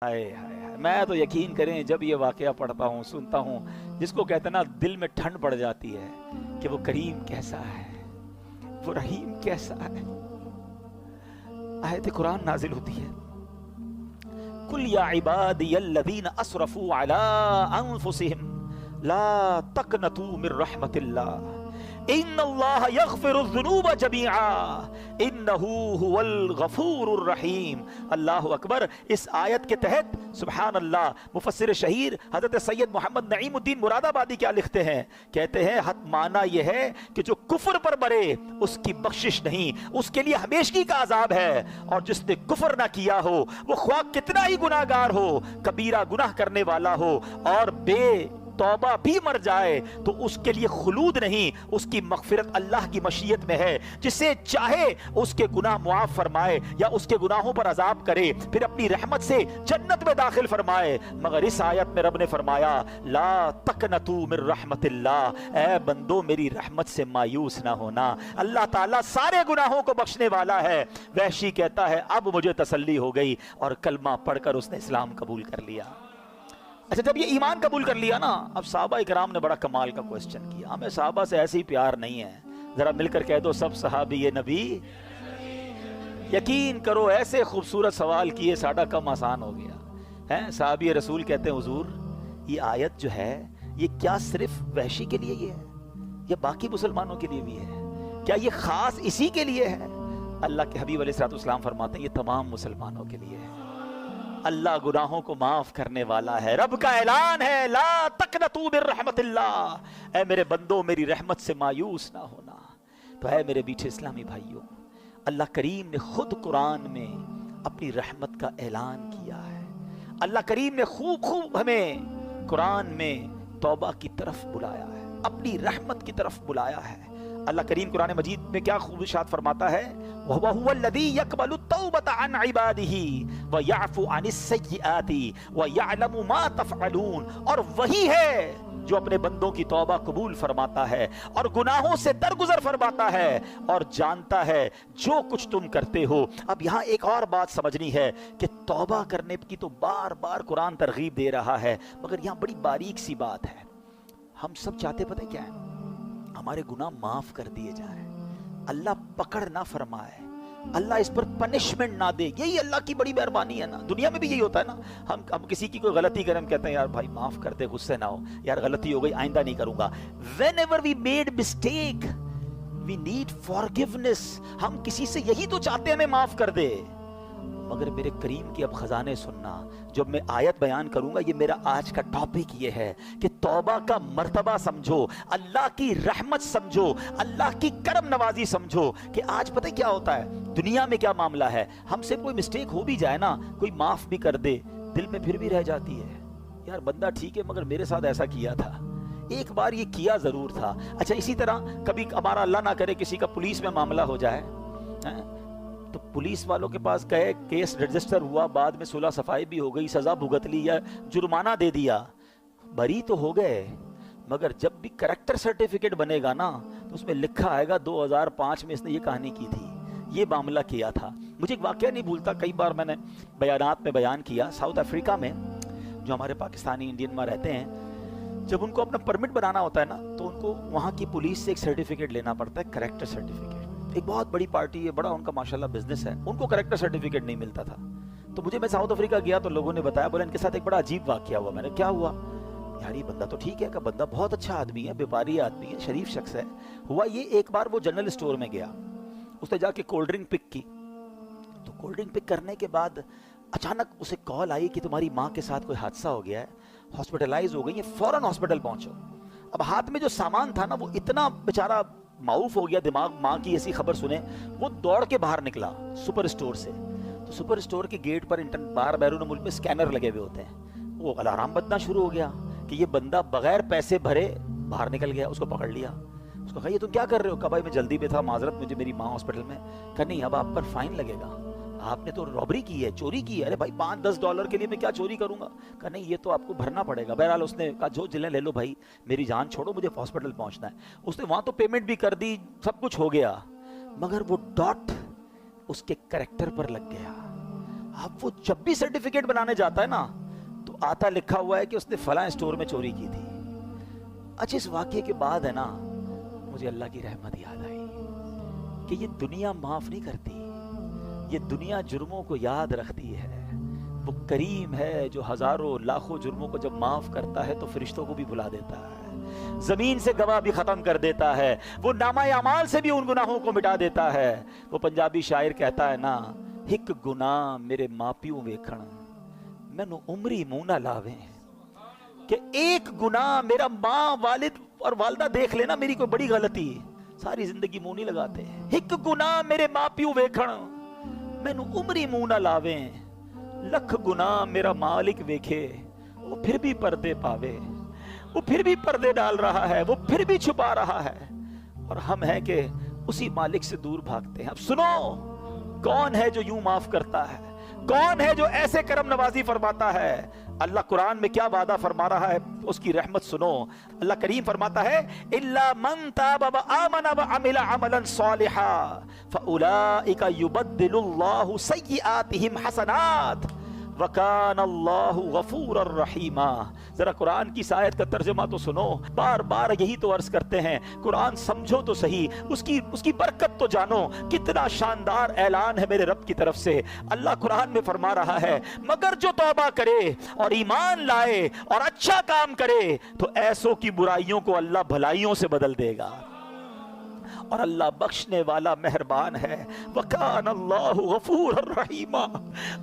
हाय हाय हाय, मैं तो यकीन करें जब ये वाकया पढ़ता हूँ सुनता हूँ, जिसको कहते हैं ना दिल में ठंड पड़ जाती है कि वो करीम कैसा है, वो रहीम कैसा है। आयत कुरान नाजिल होती है, कुल या इबादियल्लज़ीना असरफू अला अनफुसिहिम ला तक़नतू मिर रहमतिल्लाह इन्नल्लाह यग़फ़िरुज़्ज़ुनूब जमीआ इन्नहू हुवल गफ़ूरुर रहीम। अल्लाहु अकबर। इस आयत के तहत सुभान अल्लाह मुफस्सिर शहीर हज़रत सैयद मोहम्मद नईमुद्दीन मुरादाबादी क्या लिखते हैं, कहते हैं हद माना यह है कि जो कुफ्र पर मरे उसकी बख्शिश नहीं, उसके लिए हमेशगी का अजाब है। और जिसने कुफ्र ना किया हो वो ख्वाह कितना ही गुनाहगार हो, कबीरा गुनाह करने वाला हो और बे तौबा भी मर जाए तो उसके लिए खुलूद नहीं, उसकी मगफिरत अल्लाह की मशीयत में है। जिसे चाहे उसके गुनाह मुआफ फरमाए या उसके गुनाहों पर अजाब करे, फिर अपनी रहमत से जन्नत में दाखिल फरमाए। मगर इस आयत में रब ने फरमाया ला तकनतू मिर रहमतिल्लाह, ऐ बंदो मेरी रहमत से मायूस ना होना। अल्लाह ताला सारे गुनाहों को बख्शने वाला है। वहशी कहता है अब मुझे तसल्ली हो गई और कलमा पढ़कर उसने इस्लाम कबूल कर लिया। अच्छा, जब ये ईमान कबूल कर लिया ना, अब सहाबा इकराम ने बड़ा कमाल का क्वेश्चन किया। हमें सहाबा से ऐसे ही प्यार नहीं है, जरा मिलकर कह दो सब सहाबी ये नबी। यकीन करो ऐसे खूबसूरत सवाल किए साड़ा कम आसान हो गया है। सहाबी रसूल कहते हैं हुजूर ये आयत जो है ये क्या सिर्फ वहशी के लिए ये है या बाकी मुसलमानों के लिए भी है? क्या ये खास इसी के लिए है? अल्लाह के हबीब अलैहिस्सलाम फरमाते हैं ये तमाम मुसलमानों के लिए है। अल्लाह गुनाहों को माफ करने वाला है। रब का ऐलान है ला तकनतू मिर रहमतिल्लाह, ऐ मेरे बंदो मेरी रहमत से मायूस ना होना। तो है मेरे बीचे इस्लामी भाइयों, अल्लाह करीम ने खुद कुरान में अपनी रहमत का ऐलान किया है। अल्लाह करीम ने खूब खूब हमें कुरान में तौबा की तरफ बुलाया है, अपनी रहमत की तरफ बुलाया है। अल्लाह करीम कुरान मजीद में क्या खूब इरशाद फरमाता है, वहुवा हुवल्लज़ी यक़बलु तौबता अन इबादिही व यअफ़ु अनिस सय्यिआति व यअलमु मा तफ़अलून। और वही है जो अपने बंदों की तौबा कबूल फरमाता है और गुनाहों से दरगुजर फरमाता है और जानता है जो कुछ तुम करते हो। अब यहाँ एक और बात समझनी है कि तौबा करने की तो बार बार कुरान तरगीब दे रहा है, मगर यहाँ बड़ी बारीक सी बात है। हम सब चाहते पता क्या है, हमारे गुनाह माफ कर दिए जाए, अल्लाह पकड़ ना फरमाए, अल्लाह इस पर पनिशमेंट ना दे। यही अल्लाह की बड़ी मेहरबानी है ना। दुनिया में भी यही होता है ना, हम किसी की कोई गलती करें, हम कहते हैं यार भाई माफ कर दे, गुस्से ना हो, यार गलती हो गई आइंदा नहीं करूंगा। Whenever we made mistake, we need forgiveness। हम किसी से यही तो चाहते हैं हमें माफ कर दे। मगर मेरे करीम के अब खजाने सुनना, जब मैं आयत बयान करूंगा, ये मेरा आज का टॉपिक ये है कि तौबा का मर्तबा समझो, अल्लाह की रहमत समझो, अल्लाह की करम नवाजी समझो। कि आज पता है क्या होता है दुनिया में, क्या मामला है, हमसे कोई मिस्टेक हो भी जाए ना, कोई माफ भी कर दे, दिल में फिर भी रह जाती है यार बंदा ठीक है मगर मेरे साथ ऐसा किया था, एक बार ये किया जरूर था। अच्छा, इसी तरह कभी हमारा अल्लाह ना करे किसी का पुलिस में मामला हो जाए, तो पुलिस वालों के पास गए, केस रजिस्टर हुआ, बाद में सुलह सफाई भी हो गई, सजा भुगत ली या जुर्माना दे दिया, बरी तो हो गए। मगर जब भी करैक्टर सर्टिफिकेट बनेगा ना तो उसमें लिखा आएगा 2005 में इसने ये कहानी की थी, ये मामला किया था। मुझे एक वाकया नहीं भूलता, कई बार मैंने बयानात में बयान किया, साउथ अफ्रीका में जो हमारे पाकिस्तानी इंडियन में रहते हैं, जब उनको अपना परमिट बनाना होता है ना तो उनको वहाँ की पुलिस से एक सर्टिफिकेट लेना पड़ता है, करैक्टर सर्टिफिकेट। एक बहुत बड़ी पार्टी है, बड़ा उनका माशाल्लाह बिजनेस है, उनको करैक्टर सर्टिफिकेट नहीं मिलता था। तो मुझे, मैं साउथ अफ्रीका गया तो लोगों ने बताया, बोले इनके साथ एक बड़ा अजीब वाकया हुआ। मैंने क्या हुआ? यार ये बंदा तो ठीक है, का बंदा बहुत अच्छा आदमी है, व्यापारी आदमी है, शरीफ शख्स है। हुआ ये, एक बार वो जनरल स्टोर में गया, उसने जाके कोल्ड ड्रिंक पिक की, तो कोल्ड ड्रिंक पिक करने के बाद अचानक उसे कॉल आई कि तुम्हारी माँ के साथ कोई हादसा हो गया है, हॉस्पिटलाइज हो गई है, फौरन हॉस्पिटल पहुंचो। अब हाथ में जो सामान था ना वो इतना बेचारा माऊफ हो गया, दिमाग माँ की ऐसी खबर सुने वो दौड़ के बाहर निकला सुपर स्टोर से। तो सुपर स्टोर के गेट पर बार बैरून मुल्क में स्कैनर लगे हुए होते हैं, वो अलार्म बजना शुरू हो गया कि ये बंदा बगैर पैसे भरे बाहर निकल गया। उसको पकड़ लिया, उसको कहा ये तुम क्या कर रहे हो? कहा भाई मैं जल्दी में था, माजरत, मुझे मेरी माँ हॉस्पिटल में। कहा नहीं, अब आप पर फाइन लगेगा, आपने तो रॉबरी की है, चोरी की है। अरे भाई $5-10 के लिए मैं क्या चोरी करूंगा? कहा नहीं, ये तो आपको भरना पड़ेगा। बहरहाल उसने कहा जो जिले ले लो भाई, मेरी जान छोड़ो, मुझे हॉस्पिटल पहुंचना है। उसने वहां तो पेमेंट भी कर दी, सब कुछ हो गया, मगर वो डॉट उसके करैक्टर पर लग गया। अब وہ जब भी सर्टिफिकेट बनाने जाता है ना तो आता लिखा हुआ है कि उसने फलां स्टोर में चोरी की थी। अच्छा, इस वाक़ये के बाद है ना मुझे अल्लाह की रहमत याद आई कि ये दुनिया माफ नहीं करती, ये दुनिया जुर्मों को याद रखती है। वो करीम है जो हजारों लाखों जुर्मों को जब माफ करता है तो फरिश्तों को भी भुला देता है, जमीन से गवाह भी खत्म कर देता है, वो नामा अमाल से भी उन गुनाहों को मिटा देता है। वो पंजाबी शायर कहता है ना, हिक गुनाह मेरे मापियों वेखण मैनू उमरी मुंह ना लावे, कि एक गुनाह मेरा माँ वालिद और वालदा देख लेना मेरी कोई बड़ी गलती, सारी जिंदगी मुंह नहीं लगाते। हिक गुनाह मेरे मापियों वेखण मैनू उमरी मुंह ना लावे, लख गुनाह मेरा मालिक वेखे वो फिर भी पर्दे पावे, वो फिर भी पर्दे डाल रहा है, वो फिर भी छुपा रहा है, और हम हैं कि उसी मालिक से दूर भागते हैं। अब सुनो, कौन है जो यूं माफ करता है, कौन है जो ऐसे करम नवाजी फरमाता है। अल्लाह कुरान में क्या वादा फरमा रहा है, उसकी रहमत सुनो। अल्लाह करीम फरमाता है, इल्ला मन ताब व आमन व अमिला अमलन सालिहा फउलाइका युबद्दिलुल्लाहु सय्यिआतिहिम हसनात व कान अल्लाहु गफूरर रहीमा। जरा कुरान की इस आयत का तर्जुमा तो सुनो, बार बार यही तो अर्ज करते हैं, कुरान समझो तो सही, उसकी बरकत तो जानो। कितना शानदार ऐलान है मेरे रब की तरफ से। अल्लाह कुरान में फरमा रहा है, मगर जो तौबा करे और ईमान लाए और अच्छा काम करे तो ऐसों की बुराइयों को अल्लाह भलाइयों से बदल देगा, और अल्लाह बख्शने वाला मेहरबान है। वकान अल्लाहु गफूरर रहीमा।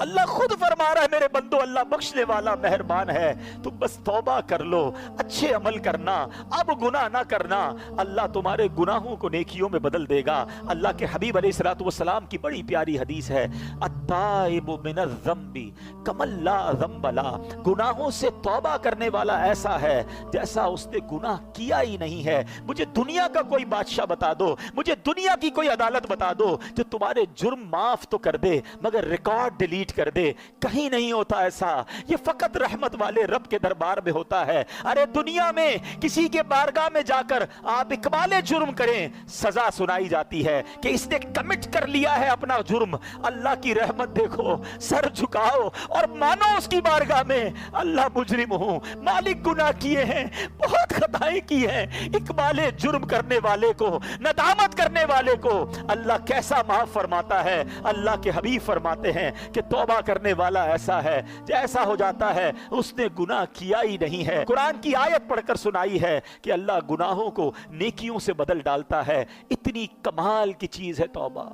अल्लाह खुद फरमा रहा है, मेरे बंदो अल्लाह बख्शने वाला मेहरबान है। तुम बस तौबा कर लो, अच्छे अमल करना, अब गुनाह ना करना, अल्लाह तुम्हारे गुनाहों को नेकियों में बदल देगा। अल्लाह के हबीब अलैहिस्सलातु वस्सलाम की बड़ी प्यारी हदीस है, अत्ताइबु मिनज़्ज़म्बि कमल्ला ज़म्बला। गुनाहों से तौबा करने वाला ऐसा है जैसा उसने गुनाह किया ही नहीं है। मुझे दुनिया का कोई बादशाह बता दो, मुझे दुनिया की कोई अदालत बता दो जो तुम्हारे जुर्म माफ तो कर दे मगर रिकॉर्ड डिलीट कर दे। कहीं नहीं होता ऐसा, ये फकत रहमत वाले रब के दरबार में होता है। अरे दुनिया में किसी के बारगाह में जाकर आप इकबाले जुर्म करें, सजा सुनाई जाती है कि इसने कमिट कर लिया है अपना जुर्म। अल्लाह की रहमत देखो, सर झुकाओ और मानो उसकी बारगाह में, अल्लाह मुजरिम हूं, मालिक गुनाह किए हैं, बहुत खताएं की हैं। इकबाले जुर्म करने वाले को, नदामत करने वाले को अल्लाह कैसा माफ फरमाता है। अल्लाह के हबीब फरमाते हैं कि तौबा करने वाला ऐसा है जैसा हो जाता है उसने गुनाह किया ही नहीं है। कुरान की आयत पढ़कर सुनाई है कि अल्लाह गुनाहों को नेकियों से बदल डालता है। इतनी कमाल की चीज है तौबा,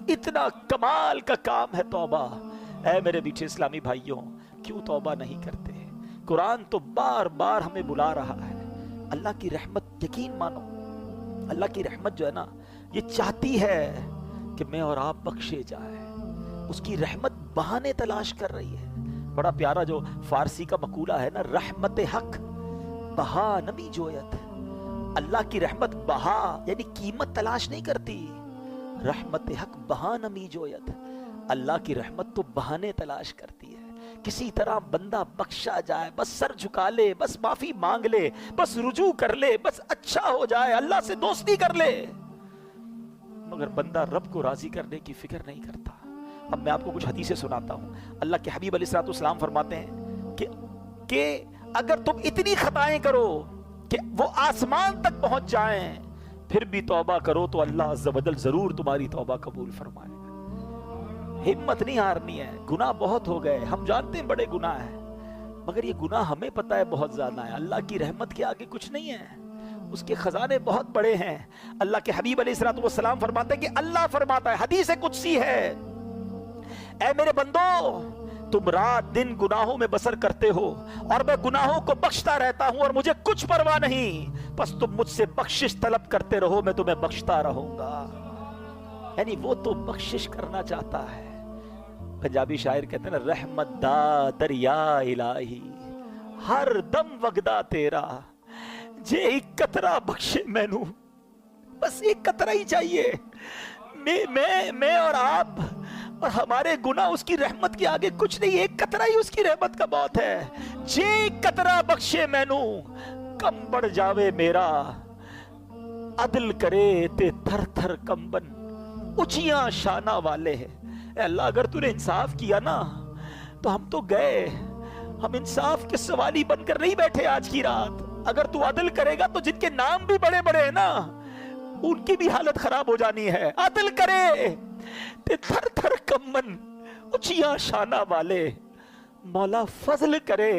इतना कमाल का काम है तौबा। ऐ मेरे बीचे इस्लामी भाइयों, क्यों तौबा नहीं करते? कुरान तो बार बार हमें बुला रहा है। अल्लाह की रहमत, यकीन मानो, अल्लाह की रहमत जो है ना, ये चाहती है कि मैं और आप बख्शे जाए। उसकी रहमत बहाने तलाश कर रही है। बड़ा प्यारा जो फारसी का मकूला है ना, रहमत हक बहा नमी जोयत। अल्लाह की रहमत बहा यानी कीमत तलाश नहीं करती, रहमत हक बहा नमी जोयत। अल्लाह की रहमत तो बहाने तलाश करती है, किसी तरह बंदा बख्शा जाए, बस सर झुका ले, बस माफी मांग ले, बस रुजू कर ले, बस अच्छा हो जाए, अल्लाह से दोस्ती कर ले। मगर बंदा रब को राजी करने की फिक्र नहीं करता। अब मैं आपको कुछ हदीसें सुनाता हूं। अल्लाह के हबीब अलैहिस्सलाम फरमाते हैं कि अगर तुम इतनी खताएं करो कि वो आसमान तक पहुंच जाएं, फिर भी तौबा करो तो अल्लाह अज़्ज़ व जल जरूर तुम्हारी तौबा कबूल फरमाएगा। हिम्मत नहीं हारनी है। गुनाह बहुत हो गए, हम जानते हैं बड़े गुनाह हैं, मगर ये गुनाह हमें पता है बहुत ज्यादा है। अल्लाह की रहमत के आगे कुछ नहीं है, उसके खजाने बहुत बड़े हैं। अल्लाह के हबीब अलैहिस्सलाम फरमाते हैं कि अल्लाह फरमाता है, हदीस कुदसी है, ऐ मेरे बंदो, तुम रात दिन गुनाहों में बसर करते हो और मैं गुनाहों को बख्शता रहता हूं और मुझे कुछ परवाह नहीं, बस तुम मुझसे बख्शिश तलब करते रहो, मैं तुम्हें बख्शता रहूंगा। यानी वो तो बख्शिश करना चाहता है। पंजाबी शायर कहते हैं ना, रहमत दा दरिया इलाही हर दम वगदा तेरा, जे एक कतरा बख्शे मैनू, बस एक कतरा ही चाहिए। मैं और आप और हमारे गुनाह उसकी रहमत के आगे कुछ नहीं, एक कतरा ही उसकी रहमत का बहुत है। जे कतरा बख्शे मैनू कम बढ़ जावे मेरा, अदल करे ते थर थर कंबन, ऊंचियां शाना वाले हैं। اے اللہ اگر تو نے انصاف کیا نا تو ہم تو گئے، ہم انصاف کے سوالی بن کر نہیں بیٹھے آج کی رات. اگر تو عدل کرے گا تو جن کے نام بھی بڑے بڑے ہیں نا ان کی بھی حالت خراب ہو جانی ہے. عدل کرے تے تھر تھر کمن اچھیاں شانہ والے، مولا فضل کرے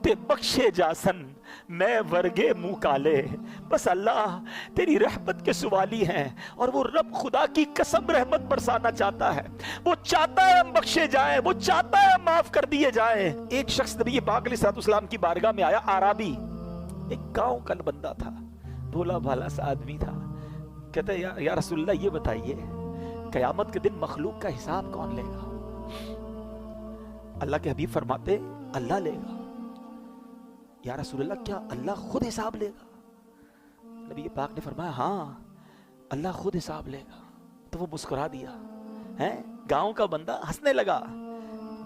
تے بخشے جاسن میں ورگے منہ کالے. بس اللہ تیری رحمت کے سوالی ہیں، اور وہ رب خدا کی قسم رحمت برسانا چاہتا ہے. وہ چاہتا ہے ہم بخشے جائیں، وہ چاہتا ہے ہم معاف کر دیے جائیں. ایک شخص نبی پاک علیہ الصلوۃ والسلام کی بارگاہ میں آیا، عربی، ایک گاؤں کا بندہ تھا، بھولا بھالا سا آدمی تھا. کہتا ہے یا رسول اللہ یہ بتائیے قیامت کے دن مخلوق کا حساب کون لے گا؟ اللہ کے حبیب فرماتے اللہ لے گا. یا رسول اللہ کیا اللہ خود حساب لے گا؟ نبی پاک نے فرمایا ہاں اللہ خود حساب لے گا. تو وہ مسکرا دیا، گاؤں کا بندہ ہنسنے لگا.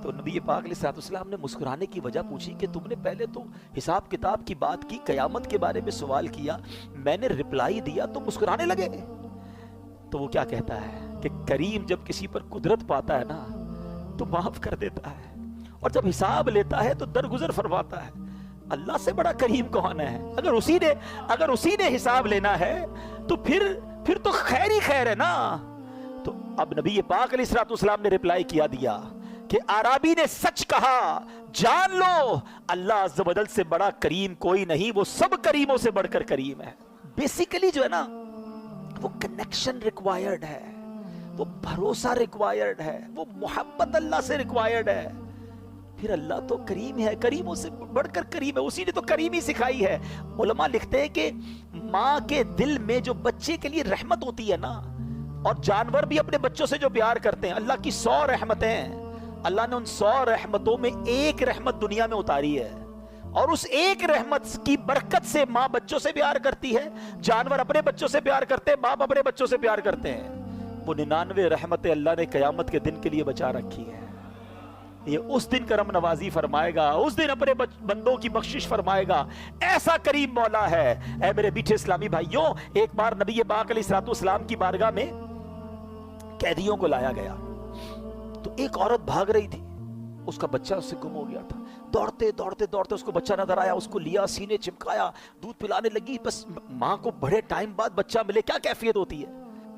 تو نبی پاک علیہ الصلوۃ والسلام نے مسکرانے کی وجہ پوچھی کہ تم نے پہلے تو حساب کتاب کی بات کی، قیامت کے بارے میں سوال کیا، میں نے رپلائی دیا تو مسکرانے لگے. تو وہ کیا کہتا ہے کہ کریم جب کسی پر قدرت پاتا ہے نا تو معاف کر دیتا ہے، اور جب حساب لیتا ہے تو درگزر فرماتا ہے. اللہ سے بڑا کریم کون ہے؟ اگر اسی نے حساب لینا ہے تو پھر تو خیر ہی خیر ہے نا. تو اب نبی پاک علیہ الصلوۃ والسلام نے رپلائی کیا دیا کہ عربی نے سچ کہا، جان لو اللہ عز و جل سے بڑا کریم کوئی نہیں، وہ سب کریموں سے بڑھ کر کریم ہے. بیسیکلی جو ہے نا وہ کنیکشن ریکوائرڈ ہے، وہ بھروسہ ریکوائرڈ ہے، وہ محبت اللہ سے ریکوائرڈ ہے. پھر اللہ تو کریم ہے، کریموں سے بڑھ کر کریم ہے، اسی نے تو کریمی سکھائی ہے. علماء لکھتے ہیں کہ ماں کے دل میں جو بچے کے لیے رحمت ہوتی ہے نا، اور جانور بھی اپنے بچوں سے جو پیار کرتے ہیں، اللہ کی 100 رحمتیں ہیں، اللہ نے ان 100 رحمتوں میں ایک رحمت دنیا میں اتاری ہے، اور اس ایک رحمت کی برکت سے ماں بچوں سے پیار کرتی ہے، جانور اپنے بچوں سے پیار کرتے ہیں، باپ اپنے بچوں سے پیار کرتے ہیں. وہ 99 رحمتیں اللہ نے قیامت کے دن کے لیے بچا رکھی ہے. یہ اس دن کرم نوازی فرمائے گا، اس دن اپنے بندوں کی بخشش فرمائے گا. ایسا کریم مولا ہے. اے میرے میٹھے اسلامی بھائیوں، ایک بار نبی پاک علیہ الصلوۃ والسلام کی بارگاہ میں قیدیوں کو لایا گیا، تو ایک عورت بھاگ رہی تھی، اس کا بچہ اس سے گم ہو گیا تھا. دوڑتے دوڑتے دوڑتے اس کو بچہ نظر آیا، اس کو لیا، سینے چمکایا، دودھ پلانے لگی. بس ماں کو بڑے ٹائم بعد بچہ ملے، کیا کیفیت ہوتی ہے.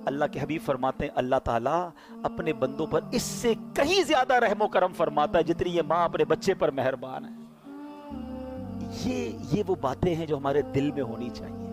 اللہ کے حبیب فرماتے ہیں اللہ تعالیٰ اپنے بندوں پر اس سے کہیں زیادہ رحم و کرم فرماتا ہے جتنی یہ ماں اپنے بچے پر مہربان ہے. یہ وہ باتیں ہیں جو ہمارے دل میں ہونی چاہیے.